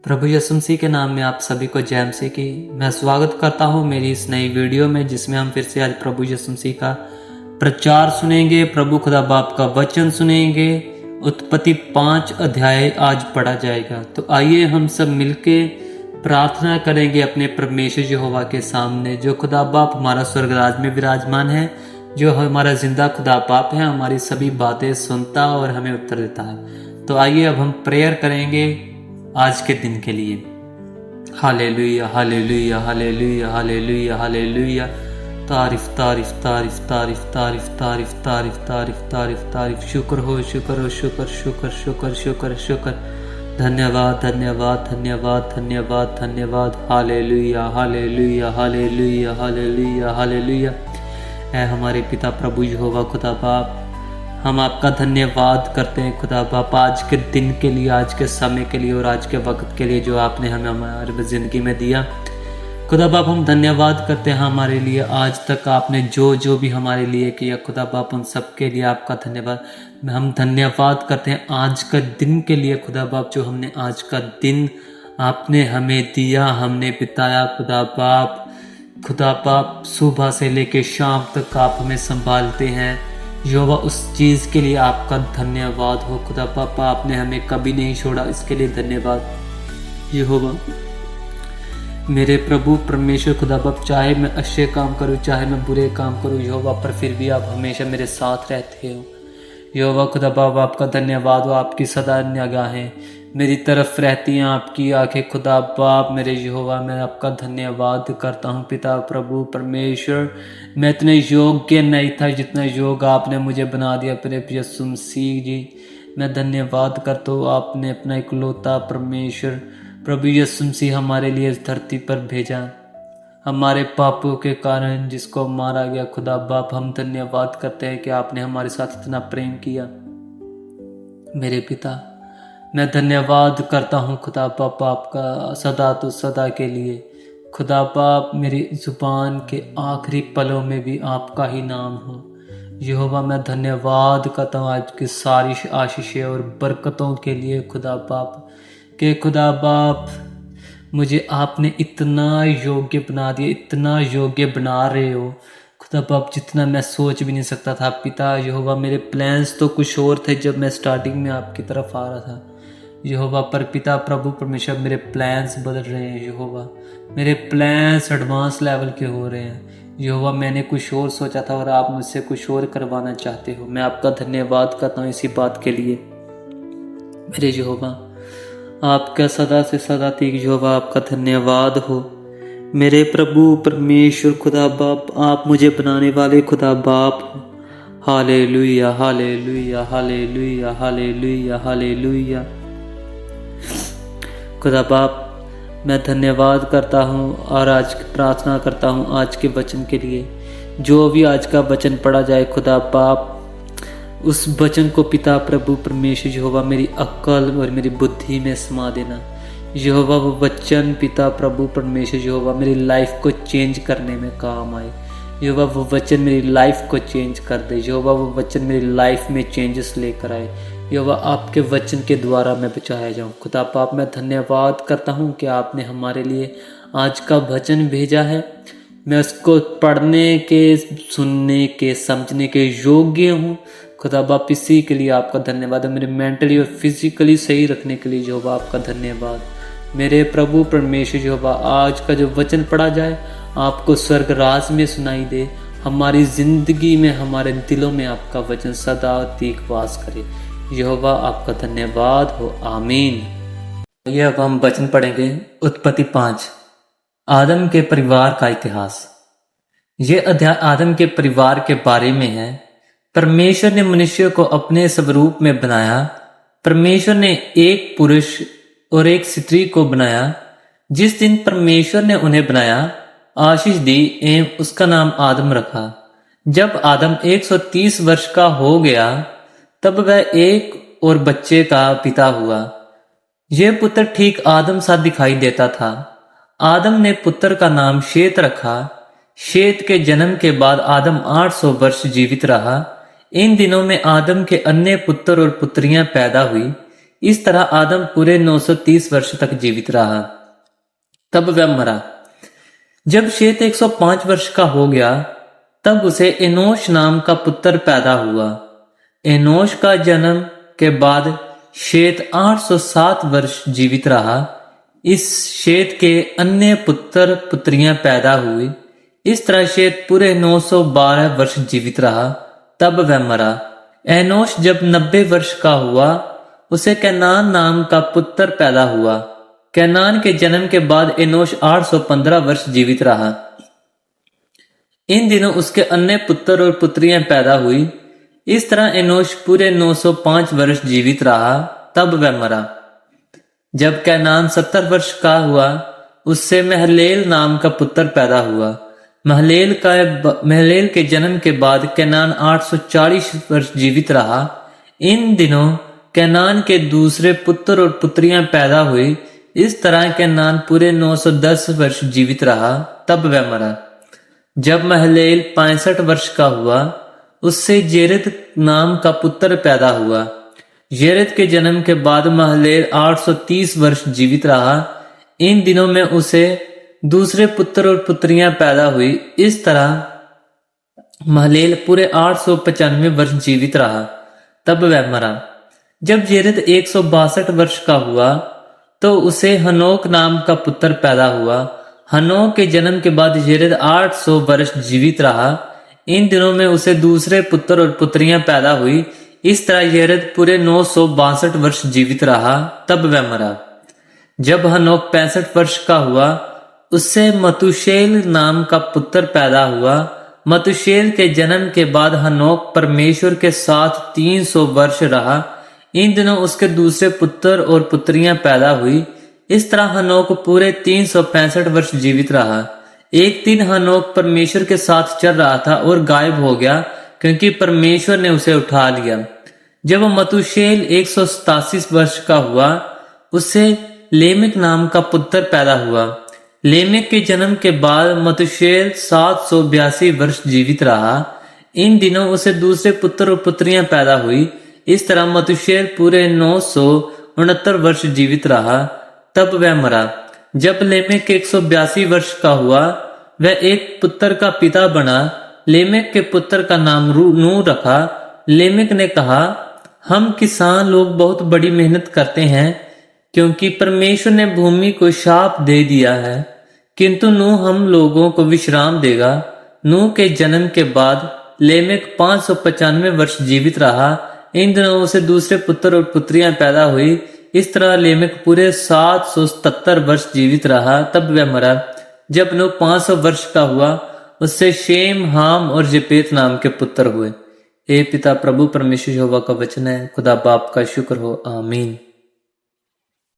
प्रभु यीशु मसीह के नाम में आप सभी को जय मसीह की मैं स्वागत करता हूं मेरी इस नई वीडियो में, जिसमें हम फिर से आज प्रभु यीशु मसीह का प्रचार सुनेंगे, प्रभु खुदा बाप का वचन सुनेंगे। उत्पत्ति 5 अध्याय आज पढ़ा जाएगा। तो आइए हम सब मिलके प्रार्थना करेंगे अपने परमेश्वर यहोवा के सामने, जो खुदा बाप हमारा स्वर्गराज में विराजमान है, जो हमारा जिंदा खुदा बाप है, हमारी सभी बातें सुनता और हमें उत्तर देता है। तो आइए अब हम प्रेयर करेंगे आज के दिन के लिए। Hallelujah hallelujah hallelujah hallelujah hallelujah. तारीफ तारीफ तारीफ तारीफ तारीफ तारीफ तारीफ तारीफ तारीफ तारीफ। शुक्र हो शुक्र हो शुक्र शुक्र शुक्र शुक्र शुक्र। धन्यवाद धन्यवाद धन्यवाद धन्यवाद धन्यवाद। Hallelujah hallelujah hallelujah hallelujah hallelujah. ऐ हमारे पिता प्रभु यहोवा खुदा बाप, हम आपका धन्यवाद करते हैं खुदा बाप, आज के दिन के लिए, आज के समय के लिए और आज के वक्त के लिए जो आपने हमें हमारे ज़िंदगी में दिया। खुदा बाप हम धन्यवाद करते हैं हमारे लिए आज तक आपने जो जो भी हमारे लिए किया। खुदा बाप उन सब के लिए आपका धन्यवाद। हम धन्यवाद करते हैं आज का दिन के लिए खुदा बाप, जो हमने आज का दिन आपने हमें दिया, हमने बिताया। खुदा बाप सुबह से लेके शाम तक आप हमें संभालते हैं। यहोवा उस चीज़ के लिए आपका धन्यवाद हो खुदा पापा, आपने हमें कभी नहीं छोड़ा, इसके लिए धन्यवाद यहोवा। मेरे प्रभु परमेश्वर खुदा बाप, चाहे मैं अच्छे काम करूं चाहे मैं बुरे काम करूं यहोवा, पर फिर भी आप हमेशा मेरे साथ रहते हो यहोवा। खुदा बाप आपका धन्यवाद हो, आपकी सदा निगाहें मेरी तरफ रहती हैं, आपकी आंखें खुदा बाप मेरे यहोवा। मैं आपका धन्यवाद करता हूँ पिता प्रभु परमेश्वर। मैं इतने योग्य नहीं था जितना योग आपने मुझे बना दिया मेरे यीशु मसीह जी। मैं धन्यवाद करता हूँ, आपने अपना इकलौता परमेश्वर प्रभु यीशु मसीह हमारे लिए इस धरती पर भेजा, हमारे पापों के कारण जिसको मारा गया। खुदा बाप हम धन्यवाद करते हैं कि आपने हमारे साथ इतना प्रेम किया मेरे पिता। मैं धन्यवाद करता हूँ खुदा बाप आपका सदा तो सदा के लिए। खुदा बाप मेरी ज़ुबान के आखिरी पलों में भी आपका ही नाम हो यहोवा। मैं धन्यवाद करता हूँ आज की सारी आशीषें और बरकतों के लिए खुदा बाप, के खुदा बाप मुझे आपने इतना योग्य बना दिया, इतना योग्य बना रहे हो खुदा बाप, जितना मैं सोच भी नहीं सकता था पिता यहोवा। मेरे प्लान्स तो कुछ और थे जब मैं स्टार्टिंग में आपकी तरफ आ रहा था यहोवा, पर पिता प्रभु परमेश्वर मेरे प्लान्स बदल रहे हैं यहोवा। मेरे प्लान्स एडवांस लेवल के हो रहे हैं यहोवा। मैंने कुछ और सोचा था और आप मुझसे कुछ और करवाना चाहते हो। मैं आपका धन्यवाद करता हूँ इसी बात के लिए मेरे यहोवा। आपका सदा से सदा तक यहोवा आपका धन्यवाद हो मेरे प्रभु परमेश्वर खुदा बाप। आप मुझे बनाने वाले खुदा बाप हो। Hallelujah hallelujah hallelujah hallelujah hallelujah. खुदा बाप मैं धन्यवाद करता हूँ और आज प्रार्थना करता हूँ आज के वचन के लिए। जो भी आज का वचन पढ़ा जाए खुदा बाप, उस वचन को पिता प्रभु परमेश्वर यहोवा मेरी अक्ल और मेरी बुद्धि में समा देना यहोवा। वो वचन पिता प्रभु परमेश्वर यहोवा मेरी लाइफ को चेंज करने में काम आए यहोवा। वो वचन मेरी लाइफ को चेंज कर दे यहोवा। वो वचन मेरी लाइफ में चेंजेस लेकर आए यहोवा। आपके वचन के द्वारा मैं बचाया जाऊँ खुदा बाप। मैं धन्यवाद करता हूँ कि आपने हमारे लिए आज का वचन भेजा है। मैं उसको पढ़ने के, सुनने के, समझने के योग्य हूँ खुदा बाप। इसी के लिए आपका धन्यवाद है। मेरे मेंटली और फिजिकली सही रखने के लिए यहोवा आपका धन्यवाद मेरे प्रभु परमेश्वर यहोवा। आज का जो वचन पढ़ा जाए आपको स्वर्ग राज में सुनाई दे, हमारी जिंदगी में, हमारे दिलों में आपका वचन सदा तीक वास करे यहोवा। आपका धन्यवाद हो, आमीन। ये अब हम वचन पढ़ेंगे उत्पत्ति 5, आदम के परिवार का इतिहास। ये अध्याय आदम के परिवार के बारे में है। परमेश्वर ने मनुष्य को अपने स्वरूप में बनाया। परमेश्वर ने एक पुरुष और एक स्त्री को बनाया। जिस दिन परमेश्वर ने उन्हें बनाया, आशीष दी एवं उसका नाम आदम रखा। जब आदम 130 वर्ष का हो गया तब वह एक और बच्चे का पिता हुआ। यह पुत्र ठीक आदम सा दिखाई देता था। आदम ने पुत्र का नाम शेत रखा। शेत के जन्म के बाद आदम 800 वर्ष जीवित रहा। इन दिनों में आदम के अन्य पुत्र और पुत्रियां पैदा हुई। इस तरह आदम पूरे 930 वर्ष तक जीवित रहा, तब वह मरा। जब शेत 105 वर्ष का हो गया, तब उसे एनोश नाम का पुत्र पैदा हुआ। एनोश का जन्म के बाद शेत 807 वर्ष जीवित रहा। इस शेत के अन्य पुत्र पुत्रियां पैदा हुई। इस तरह शेत पूरे 912 वर्ष जीवित रहा, तब वह मरा। एनोश जब 90 वर्ष का हुआ, उसे कैनान नाम का पुत्र पैदा हुआ। कैनान के जन्म के बाद एनोश 815 वर्ष जीवित रहा। इन दिनों उसके अन्य पुत्र और पुत्रियां पैदा हुई। इस तरह एनोश पूरे 905 वर्ष जीवित रहा, तब वह मरा। जब कैनान 70 वर्ष का हुआ, उससे महलेल नाम का पुत्र पैदा हुआ। महलेल के जन्म के बाद कैनान 840 वर्ष जीवित रहा। इन दिनों कैनान के दूसरे पुत्र और पुत्रियां पैदा हुई। इस तरह कैनान पूरे 910 वर्ष जीवित रहा, तब वह मरा। जब महलेल 65 वर्ष का हुआ, उससे जेरेद नाम का पुत्र पैदा हुआ। जेरेद के जन्म के बाद महलेल 830 वर्ष जीवित रहा। इन दिनों में उसे दूसरे पुत्र और पुत्रियां पैदा हुई। इस तरह महलेल पूरे 895 वर्ष जीवित रहा, तब वह मरा। जब जेरेद 162 वर्ष का हुआ, तो उसे हनोक नाम का पुत्र पैदा हुआ। हनोक के जन्म के बाद जेरेद 800 वर्ष जीवित रहा। इन दिनों में उसे दूसरे पुत्र और पुत्रियां पैदा हुई। इस तरह जेरेद पूरे 962 वर्ष जीवित रहा, तब वह मरा। जब हनोक 65 वर्ष का हुआ, उससे मतुशेल नाम का पुत्र पैदा हुआ। मतुशेल के जन्म के बाद हनोक परमेश्वर के साथ 300 वर्ष रहा। इन दिनों उसके दूसरे पुत्र और पुत्रियां पैदा हुई। इस तरह हनोक पूरे 365 वर्ष जीवित रहा। एक दिन हनोक परमेश्वर के साथ चल रहा था और गायब हो गया, क्योंकि परमेश्वर ने उसे उठा लिया। जब मतुशेल 187 वर्ष का हुआ, उससे लेमेक नाम का पुत्र पैदा हुआ। लेमेक के जन्म के बाद मतुशेल 782 वर्ष जीवित रहा। इन दिनों उसे दूसरे पुत्र और पुत्रियां पैदा हुई। इस तरह मतुशेल पूरे 969 वर्ष जीवित रहा, तब वह मरा। जब लेमेक 182 वर्ष का हुआ, वह एक पुत्र का पिता बना। लेमेक के पुत्र का नाम नूह रखा। लेमेक ने कहा, हम किसान लोग बहुत बड़ी मेहनत करते हैं, क्योंकि परमेश्वर ने भूमि को शाप दे दिया है, किंतु नूह हम लोगों को विश्राम देगा। नूह के जन्म के बाद लेमेक 595 वर्ष जीवित रहा। इन दिनों उसे दूसरे पुत्र और पुत्रियां पैदा हुई। इस तरह लेमेक पूरे 777 वर्ष जीवित रहा, तब वह मरा। जब नूह 500 वर्ष का हुआ, उससे शेम, हाम और जेपेत नाम के पुत्र हुए। हे पिता प्रभु परमेश्वर यहोवा का वचन है। खुदा बाप का शुक्र हो। आमीन।